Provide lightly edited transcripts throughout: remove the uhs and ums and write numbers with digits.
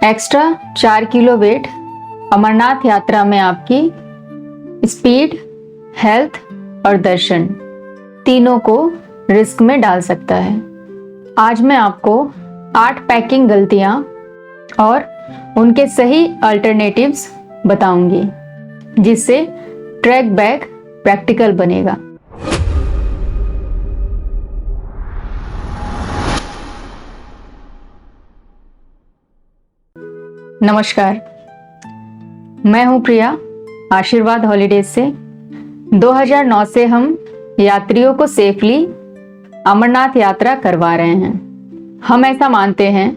Extra 4 kilo weight Amarnath यात्रा में आपकी स्पीड, हेल्थ और दर्शन तीनों को रिस्क में डाल सकता है। आज मैं आपको 8 पैकिंग गलतियां और उनके सही अल्टरनेटिव्स बताऊंगी, जिससे ट्रैक बैग प्रैक्टिकल बनेगा। नमस्कार, मैं हूं प्रिया, आशीर्वाद हॉलीडेज से। 2009 से हम यात्रियों को सेफली अमरनाथ यात्रा करवा रहे हैं। हम ऐसा मानते हैं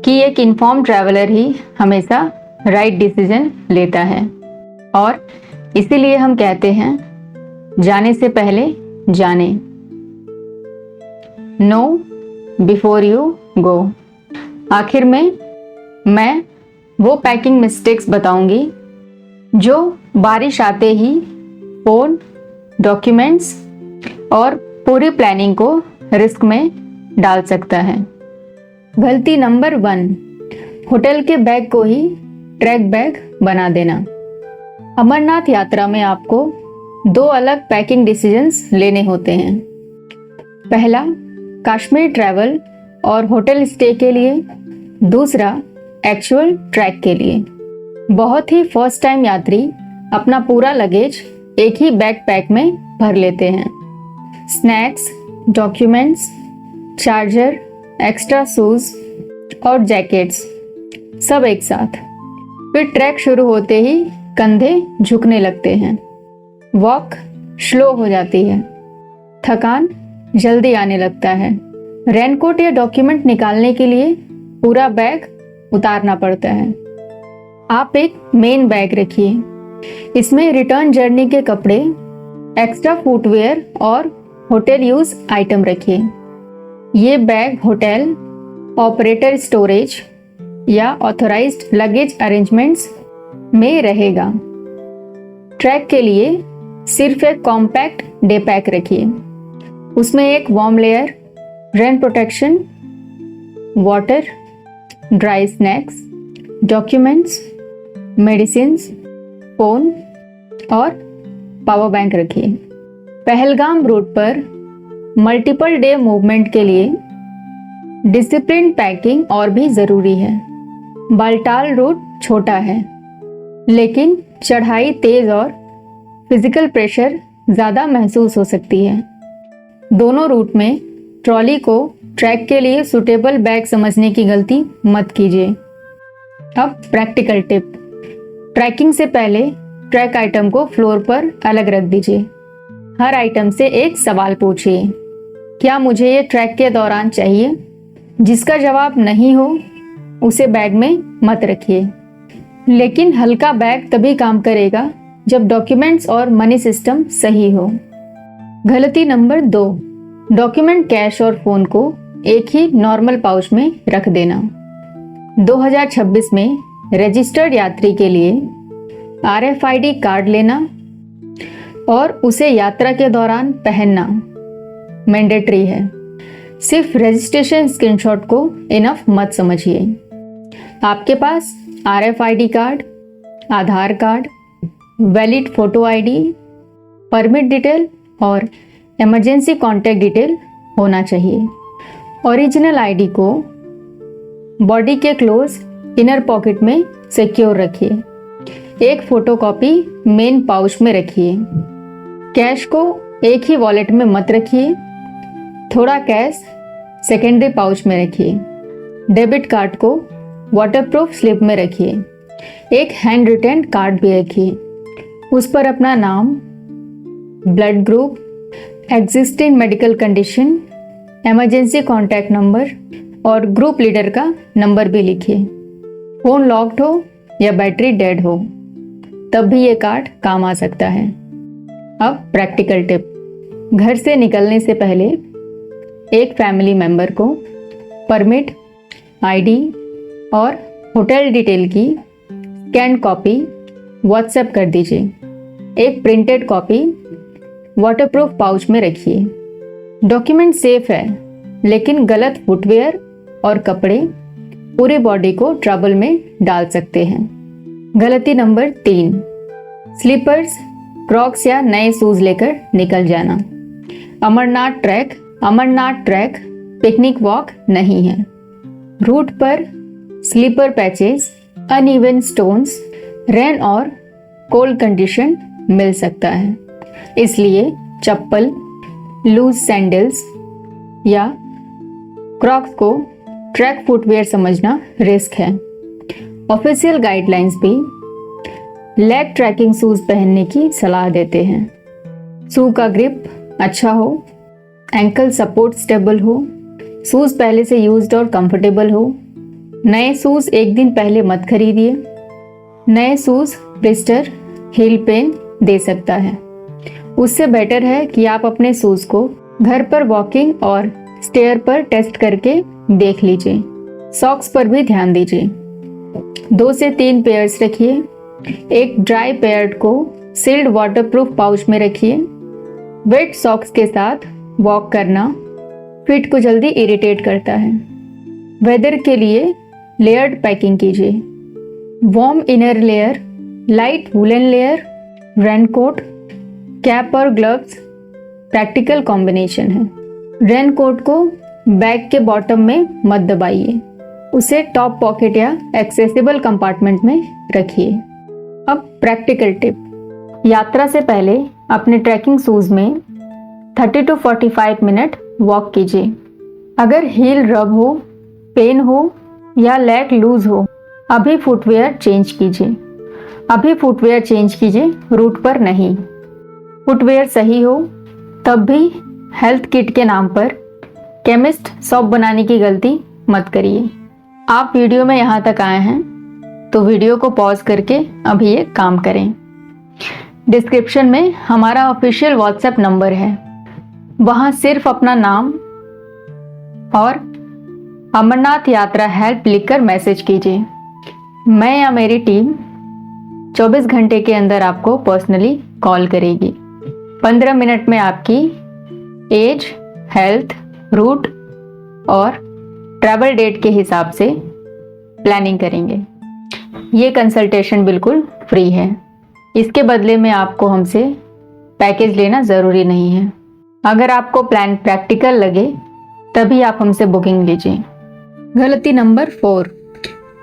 कि एक इन्फॉर्म ट्रैवलर ही हमेशा राइट डिसीजन लेता है, और इसीलिए हम कहते हैं, जाने से पहले जाने। Know before you go. आखिर में मैं वो पैकिंग मिस्टेक्स बताऊंगी जो बारिश आते ही फोन, डॉक्यूमेंट्स और पूरी प्लानिंग को रिस्क में डाल सकता है। गलती नंबर 1, होटल के बैग को ही ट्रैक बैग बना देना। अमरनाथ यात्रा में आपको 2 अलग पैकिंग डिसीजंस लेने होते हैं। पहला, कश्मीर ट्रैवल और होटल स्टे के लिए। दूसरा, एक्चुअल ट्रैक के लिए। बहुत ही फर्स्ट टाइम यात्री अपना पूरा लगेज एक ही बैकपैक में भर लेते हैं। Snacks, documents, charger, extra shoes और जैकेट्स सब एक साथ। फिर ट्रैक शुरू होते ही कंधे झुकने लगते हैं, वॉक स्लो हो जाती है, थकान जल्दी आने लगता है। रेनकोट या डॉक्यूमेंट निकालने के लिए पूरा बैग उतारना पड़ता है। आप एक मेन बैग रखिए, इसमें रिटर्न जर्नी के कपड़े, एक्स्ट्रा फुटवेयर और होटल यूज आइटम रखिए। ये बैग होटल, ऑपरेटर स्टोरेज या ऑथराइज्ड लगेज अरेंजमेंट्स में रहेगा। ट्रैक के लिए सिर्फ एक कॉम्पैक्ट डे पैक रखिए। उसमें एक warm layer, rain protection, water, dry snacks, documents, medicines, phone और पावर बैंक रखिए। पहलगाम रूट पर मल्टीपल डे मूवमेंट के लिए डिसिप्लिन पैकिंग और भी ज़रूरी है। बाल्टाल रूट छोटा है, लेकिन चढ़ाई तेज़ और फिजिकल प्रेशर ज़्यादा महसूस हो सकती है। दोनों रूट में ट्रॉली को ट्रैक के लिए सूटेबल बैग समझने की गलती मत कीजिए। अब प्रैक्टिकल टिप। ट्रैकिंग से पहले ट्रैक आइटम को फ्लोर पर अलग रख दीजिए। हर आइटम से एक सवाल पूछिए, क्या मुझे ये ट्रैक के दौरान चाहिए? जिसका जवाब नहीं हो उसे बैग में मत रखिए। लेकिन हल्का बैग तभी काम करेगा जब डॉक्यूमेंट्स और मनी सिस्टम सही हो। गलती नंबर 2, डॉक्यूमेंट, कैश और फोन को एक ही नॉर्मल पाउच में रख देना। 2026 में रजिस्टर्ड यात्री के लिए RFID कार्ड लेना और उसे यात्रा के दौरान पहनना मैंडेटरी है। सिर्फ रजिस्ट्रेशन स्क्रीनशॉट को इनफ मत समझिए। आपके पास RFID card, Aadhaar card, valid photo ID, permit detail और इमरजेंसी कॉन्टैक्ट डिटेल होना चाहिए। ओरिजिनल ID को बॉडी के क्लोज इनर पॉकेट में सिक्योर रखिए। एक फोटोकॉपी मेन पाउच में रखिए। कैश को एक ही वॉलेट में मत रखिए, थोड़ा कैश सेकेंडरी पाउच में रखिए। डेबिट कार्ड को वाटरप्रूफ स्लिप में रखिए। एक हैंड रिटेन कार्ड भी रखिए, उस पर अपना नाम, blood group, existing medical condition, emergency contact number और ग्रुप लीडर का नंबर भी लिखिए। फोन लॉक्ड हो या बैटरी डेड हो, तब भी ये कार्ड काम आ सकता है। अब प्रैक्टिकल टिप। घर से निकलने से पहले एक फैमिली मेंबर को परमिट, ID और होटल डिटेल की स्कैन कॉपी व्हाट्सएप कर दीजिए। एक प्रिंटेड कॉपी वाटरप्रूफ पाउच में रखिए। डॉक्यूमेंट सेफ है, लेकिन गलत फुटवेयर और कपड़े पूरी बॉडी को ट्रबल में डाल सकते हैं। गलती नंबर 3, स्लीपर्स, क्रॉक्स या नए शूज लेकर निकल जाना। अमरनाथ ट्रैक पिकनिक वॉक नहीं है। रूट पर slippery patches, uneven stones, rain और कोल्ड कंडीशन मिल सकता है, इसलिए चप्पल, लूज सैंडल्स या क्रॉक्स को ट्रैक फुटवेयर समझना रिस्क है। ऑफिशियल गाइडलाइंस भी लेग ट्रैकिंग शूज पहनने की सलाह देते हैं। शू का ग्रिप अच्छा हो, एंकल सपोर्ट स्टेबल हो, शूज पहले से यूज्ड और कंफर्टेबल हो। नए शूज एक दिन पहले मत खरीदिए। नए शूज ब्लिस्टर, हील पेन दे सकता है। उससे बेटर है कि आप अपने शूज को घर पर वॉकिंग और स्टेयर पर टेस्ट करके देख लीजिए। सॉक्स पर भी ध्यान दीजिए। 2 से 3 पेयर्स रखिए। एक ड्राई पेयर को सील्ड वाटरप्रूफ पाउच में रखिए। वेट सॉक्स के साथ वॉक करना फीट को जल्दी इरिटेट करता है। वेदर के लिए लेयर्ड पैकिंग कीजिए। Warm inner layer, light woollen layer, raincoat, cap और ग्लव्स प्रैक्टिकल कॉम्बिनेशन है। रेनकोट को बैग के बॉटम में मत दबाइए, उसे टॉप पॉकेट या एक्सेसिबल कंपार्टमेंट में रखिए। अब प्रैक्टिकल टिप, यात्रा से पहले अपने ट्रैकिंग शूज में 30 to 45 मिनट वॉक कीजिए। अगर हील रब हो, पेन हो या लेग लूज हो, अभी फुटवेयर चेंज कीजिए, रूट पर नहीं। फुटवेयर सही हो तब भी हेल्थ किट के नाम पर केमिस्ट सॉप बनाने की गलती मत करिए। आप वीडियो में यहाँ तक आए हैं तो वीडियो को पॉज करके अभी ये काम करें। डिस्क्रिप्शन में हमारा ऑफिशियल व्हाट्सएप नंबर है, वहाँ सिर्फ अपना नाम और अमरनाथ यात्रा हेल्प लिखकर मैसेज कीजिए। मैं या मेरी टीम 24 घंटे के अंदर आपको पर्सनली कॉल करेगी। 15 मिनट में आपकी एज, हेल्थ, रूट और ट्रैवल डेट के हिसाब से प्लानिंग करेंगे। ये कंसल्टेशन बिल्कुल फ्री है। इसके बदले में आपको हमसे पैकेज लेना ज़रूरी नहीं है। अगर आपको प्लान प्रैक्टिकल लगे तभी आप हमसे बुकिंग लीजिए। गलती नंबर 4,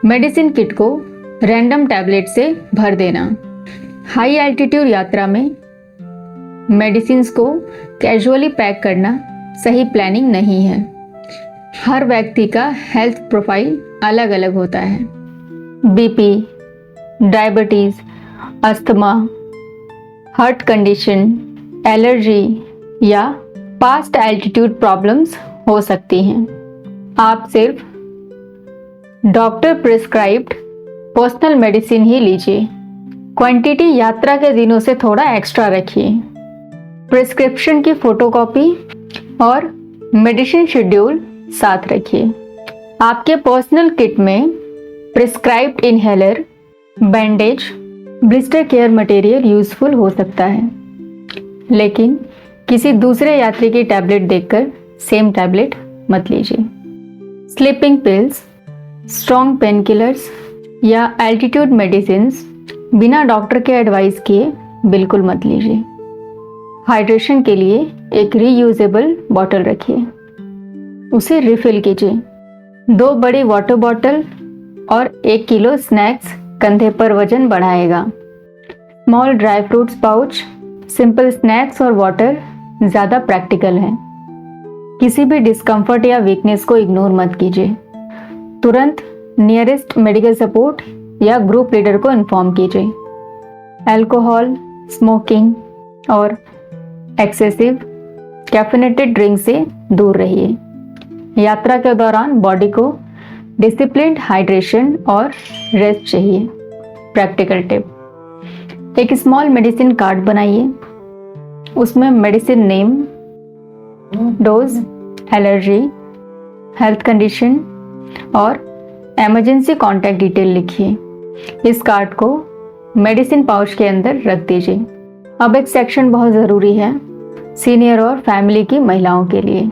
मेडिसिन किट को रैंडम टैबलेट से भर देना। हाई एल्टीट्यूड यात्रा में मेडिसिन्स को कैजुअली पैक करना सही प्लानिंग नहीं है। हर व्यक्ति का हेल्थ प्रोफाइल अलग अलग होता है। BP, diabetes, asthma, heart condition, allergy या पास्ट एल्टीट्यूड प्रॉब्लम्स हो सकती हैं। आप सिर्फ डॉक्टर प्रिस्क्राइब्ड पर्सनल मेडिसिन ही लीजिए। क्वांटिटी यात्रा के दिनों से थोड़ा एक्स्ट्रा रखिए। प्रिस्क्रिप्शन की फोटोकॉपी और मेडिसिन शेड्यूल साथ रखिए। आपके पर्सनल किट में prescribed inhaler, bandage, blister care material useful हो सकता है, लेकिन किसी दूसरे यात्री की टैबलेट देखकर सेम टैबलेट मत लीजिए। Sleeping pills, strong pain killers या एल्टीट्यूड मेडिसिन्स बिना डॉक्टर के एडवाइस किए बिल्कुल मत लीजिए। हाइड्रेशन के लिए एक रीयूजेबल बॉटल रखिए, उसे रिफिल कीजिए। 2 बड़ी वाटर बॉटल और 1 किलो स्नैक्स कंधे पर वजन बढ़ाएगा। Small dry fruits pouch, simple snacks और वाटर ज़्यादा प्रैक्टिकल हैं। किसी भी डिस्कम्फर्ट या वीकनेस को इग्नोर मत कीजिए। तुरंत नियरेस्ट मेडिकल सपोर्ट या ग्रुप लीडर को इन्फॉर्म कीजिए। अल्कोहल, स्मोकिंग और एक्सेसिव कैफिनेटेड ड्रिंक से दूर रहिए। यात्रा के दौरान बॉडी को डिसिप्लिन्ड हाइड्रेशन और रेस्ट चाहिए। प्रैक्टिकल टिप, एक स्मॉल मेडिसिन कार्ड बनाइए। उसमें medicine name, dose, allergy, health condition और इमरजेंसी कॉन्टैक्ट डिटेल लिखिए। इस कार्ड को मेडिसिन पाउच के अंदर रख दीजिए। अब एक सेक्शन बहुत ज़रूरी है, सीनियर और फैमिली की महिलाओं के लिए।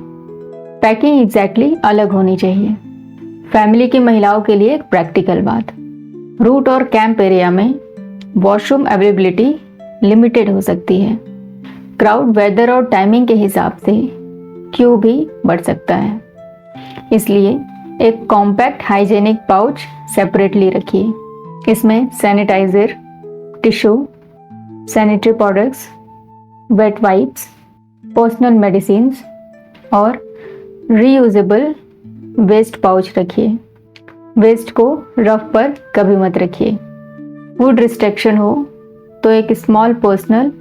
पैकिंग एग्जैक्टली अलग होनी चाहिए। फैमिली की महिलाओं के लिए एक प्रैक्टिकल बात, रूट और कैंप एरिया में वॉशरूम अवेलेबिलिटी लिमिटेड हो सकती है। क्राउड, वेदर और टाइमिंग के हिसाब से क्यू भी बढ़ सकता है, इसलिए एक कॉम्पैक्ट हाइजेनिक पाउच सेपरेटली रखिए। इसमें sanitiser, tissue, sanitary products, wet wipes, personal medicines और रीयूजेबल वेस्ट पाउच रखिए। वेस्ट को रफ पर कभी मत रखिए। फूड रिस्ट्रिक्शन हो तो एक स्मॉल पर्सनल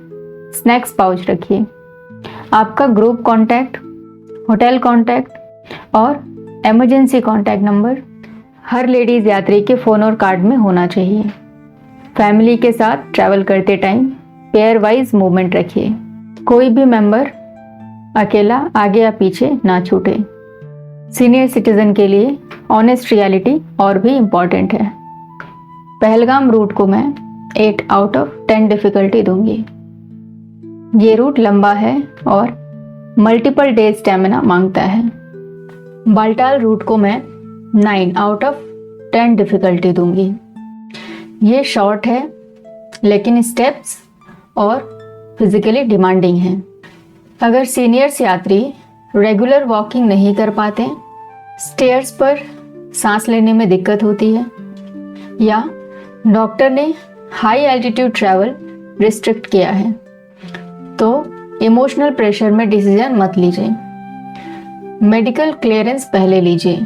स्नैक्स पाउच रखिए। आपका ग्रुप कॉन्टैक्ट, होटल कॉन्टैक्ट और इमरजेंसी कॉन्टैक्ट नंबर हर लेडीज़ यात्री के फ़ोन और कार्ड में होना चाहिए। फैमिली के साथ ट्रैवल करते टाइम पेयर वाइज मूवमेंट रखिए। कोई भी मेंबर अकेला आगे या पीछे ना छूटे। सीनियर सिटीजन के लिए ऑनेस्ट रियलिटी और भी इम्पॉर्टेंट है। पहलगाम रूट को मैं 8 आउट ऑफ 10 डिफ़िकल्टी दूंगी। ये रूट लंबा है और मल्टीपल डे स्टेमिना मांगता है। बाल्टाल रूट को मैं 9 आउट ऑफ 10 डिफ़िकल्टी दूंगी। ये शॉर्ट है लेकिन स्टेप्स और फिजिकली डिमांडिंग है। अगर सीनियर्स यात्री रेगुलर वॉकिंग नहीं कर पाते, स्टेयर्स पर सांस लेने में दिक्कत होती है या डॉक्टर ने हाई एल्टीट्यूड ट्रैवल रिस्ट्रिक्ट किया है, तो इमोशनल प्रेशर में डिसीजन मत लीजिए। मेडिकल क्लियरेंस पहले लीजिए।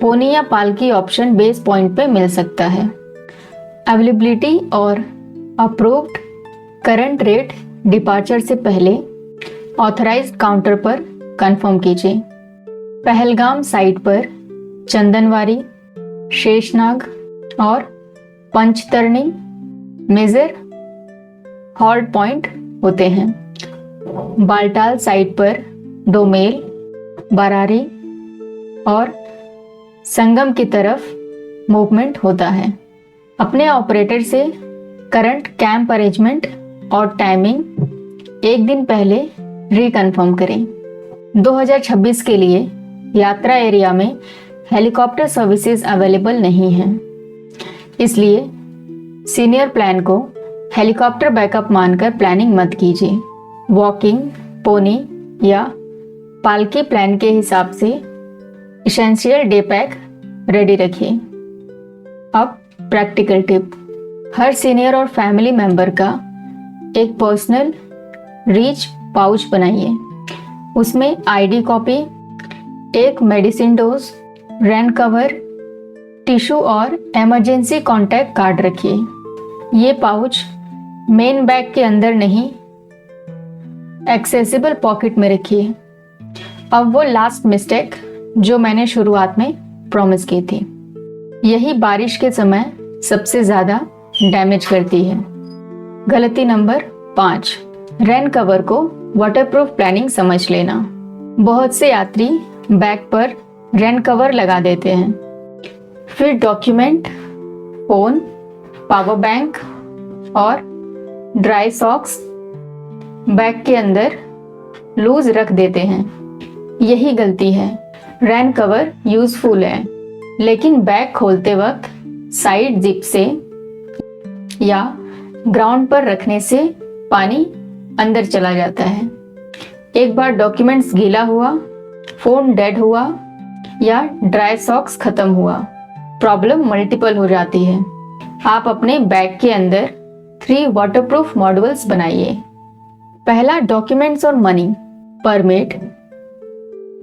पोनी या पालकी ऑप्शन बेस पॉइंट पे मिल सकता है। अवेलेबिलिटी और अप्रूव्ड करंट रेट डिपार्चर से पहले ऑथराइज्ड काउंटर पर कंफर्म कीजिए। पहलगाम साइट पर चंदनवारी, शेषनाग और पंचतरणी मेजर हॉल्ट पॉइंट होते हैं। बाल्टाल साइट पर डोमेल, बरारी और संगम की तरफ मूवमेंट होता है। अपने ऑपरेटर से करंट कैंप अरेंजमेंट और टाइमिंग एक दिन पहले रिकन्फर्म करें। 2026 के लिए यात्रा एरिया में हेलीकॉप्टर सर्विसेज अवेलेबल नहीं हैं, इसलिए सीनियर प्लान को हेलीकॉप्टर बैकअप मानकर प्लानिंग मत कीजिए। वॉकिंग, पोनी या पालकी प्लान के हिसाब से एसेंशियल डे पैक रेडी रखिए। अब प्रैक्टिकल टिप, हर सीनियर और फैमिली मेंबर का एक पर्सनल रीच पाउच बनाइए। उसमें आईडी कॉपी, एक medicine dose, rain cover, tissue और इमरजेंसी कॉन्टैक्ट कार्ड रखिए। ये पाउच मेन बैग के अंदर नहीं, एक्सेसिबल पॉकेट में रखिए। अब वो लास्ट मिस्टेक जो मैंने शुरुआत में प्रॉमिस की थी, यही बारिश के समय सबसे ज़्यादा डैमेज करती है। गलती नंबर 5, रेन कवर को वाटरप्रूफ प्लानिंग समझ लेना। बहुत से यात्री बैग पर रेन कवर लगा देते हैं, फिर डॉक्यूमेंट, फोन, पावर बैंक और ड्राई सॉक्स बैग के अंदर लूज रख देते हैं। यही गलती है। रेन कवर यूजफुल है, लेकिन बैग खोलते वक्त साइड जिप से या ग्राउंड पर रखने से पानी अंदर चला जाता है। एक बार डॉक्यूमेंट्स गीला हुआ, फोन डेड हुआ या ड्राई सॉक्स खत्म हुआ, प्रॉब्लम मल्टीपल हो जाती है। आप अपने बैग के अंदर 3 वाटरप्रूफ मॉड्यूल्स बनाइए। पहला, डॉक्यूमेंट्स और money, permit,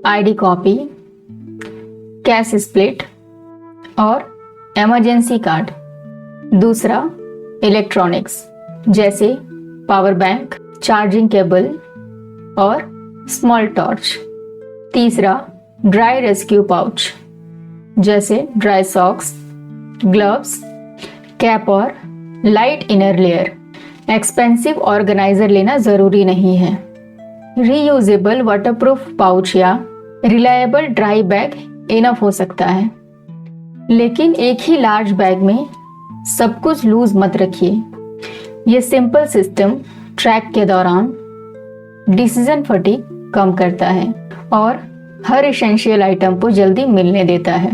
ID copy, cash split और इमरजेंसी कार्ड। दूसरा, इलेक्ट्रॉनिक्स जैसे पावर बैंक, चार्जिंग केबल और स्मॉल टॉर्च। तीसरा, ड्राई रेस्क्यू पाउच जैसे ड्राई सॉक्स, ग्लव्स, कैप और light inner layer. Expensive organiser लेना ज़रूरी नहीं है। रीयूजेबल वाटरप्रूफ पाउच या रिलायबल ड्राई बैग इनफ हो सकता है, लेकिन एक ही लार्ज बैग में सब कुछ लूज मत रखिए। ये सिंपल सिस्टम ट्रैक के दौरान डिसीजन फटीग कम करता है और हर एसेंशियल आइटम को जल्दी मिलने देता है।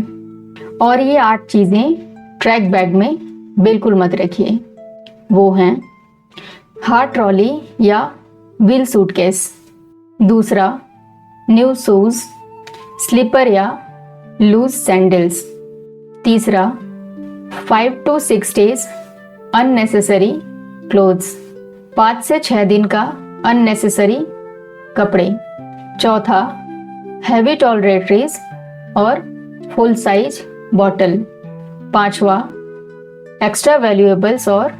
और ये 8 चीज़ें ट्रैक बैग में बिल्कुल मत रखिए। वो हैं हार्ड ट्रॉली या व्हील सूटकेस, दूसरा न्यू शूज, स्लीपर या लूज सैंडल्स, तीसरा 5 to 6 days अननेसेसरी क्लोथ्स, 5 से 6 दिन का अननेसेसरी कपड़े, चौथा हैवी टॉयलेटरीज और फुल साइज बॉटल, पांचवा एक्स्ट्रा वैल्यूएबल्स और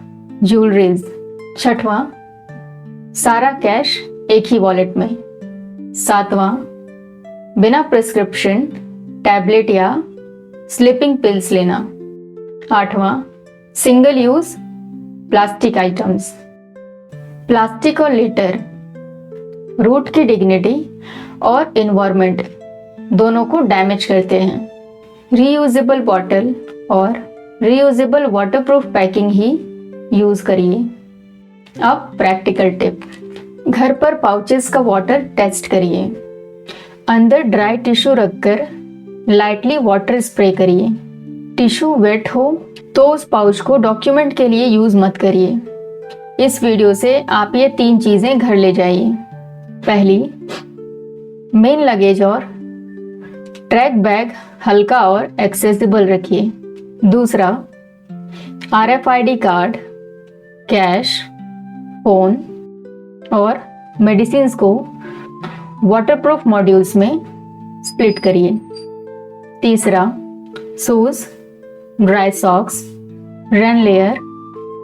ज्वेलरीज, छठवां सारा कैश एक ही वॉलेट में, सातवां बिना प्रिस्क्रिप्शन टैबलेट या स्लीपिंग पिल्स लेना, आठवां single use plastic items. Plastic और लिटर रूट की डिग्निटी और इन्वायरमेंट दोनों को डैमेज करते हैं। रीयूजेबल बॉटल और रीयूजेबल वाटरप्रूफ पैकिंग ही यूज करिए। अब प्रैक्टिकल टिप, घर पर पाउचेस का वाटर टेस्ट करिए। अंदर ड्राई टिश्यू रखकर लाइटली वाटर स्प्रे करिए। टिश्यू वेट हो तो उस पाउच को डॉक्यूमेंट के लिए यूज मत करिए। इस वीडियो से आप ये 3 चीजें घर ले जाइए। पहली, मेन लगेज और ट्रैक बैग हल्का और एक्सेसिबल रखिए। दूसरा, RFID कार्ड, कैश, फोन और मेडिसिन्स को वाटरप्रूफ मॉड्यूल्स में स्प्लिट करिए। तीसरा, shoes, dry socks, rain layer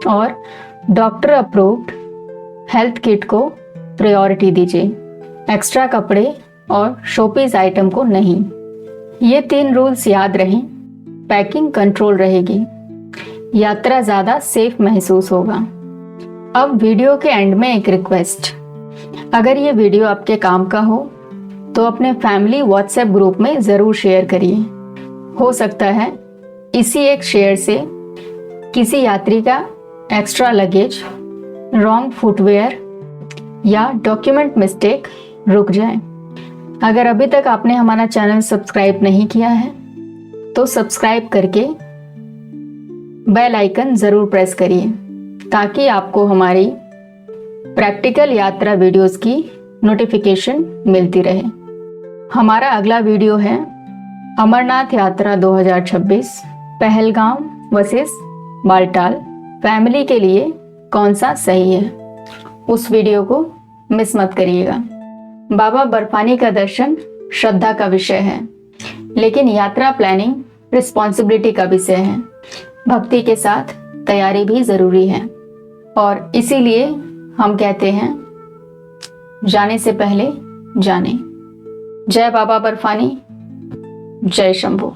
और डॉक्टर अप्रूव्ड हेल्थ किट को प्रायोरिटी दीजिए। एक्स्ट्रा कपड़े और शोपीस आइटम को नहीं। ये 3 रूल्स याद रहें, पैकिंग कंट्रोल रहेगी, यात्रा ज़्यादा सेफ महसूस होगा। अब वीडियो के एंड में एक रिक्वेस्ट, अगर ये वीडियो आपके काम का हो तो अपने फैमिली व्हाट्सएप ग्रुप में ज़रूर शेयर करिए। हो सकता है इसी एक शेयर से किसी यात्री का एक्स्ट्रा लगेज, रॉन्ग फुटवेयर या डॉक्यूमेंट मिस्टेक रुक जाए। अगर अभी तक आपने हमारा चैनल सब्सक्राइब नहीं किया है तो सब्सक्राइब करके बेल आइकन ज़रूर प्रेस करिए ताकि आपको हमारी प्रैक्टिकल यात्रा वीडियोस की नोटिफिकेशन मिलती रहे। हमारा अगला वीडियो है अमरनाथ यात्रा 2026, पहलगाम वर्सेस बालटाल, फैमिली के लिए कौन सा सही है। उस वीडियो को मिस मत करिएगा। बाबा बर्फानी का दर्शन श्रद्धा का विषय है, लेकिन यात्रा प्लानिंग रिस्पॉन्सिबिलिटी का विषय है। भक्ति के साथ तैयारी भी जरूरी है और इसीलिए हम कहते हैं जाने से पहले जाने। जय बाबा बर्फानी, जय शंभू।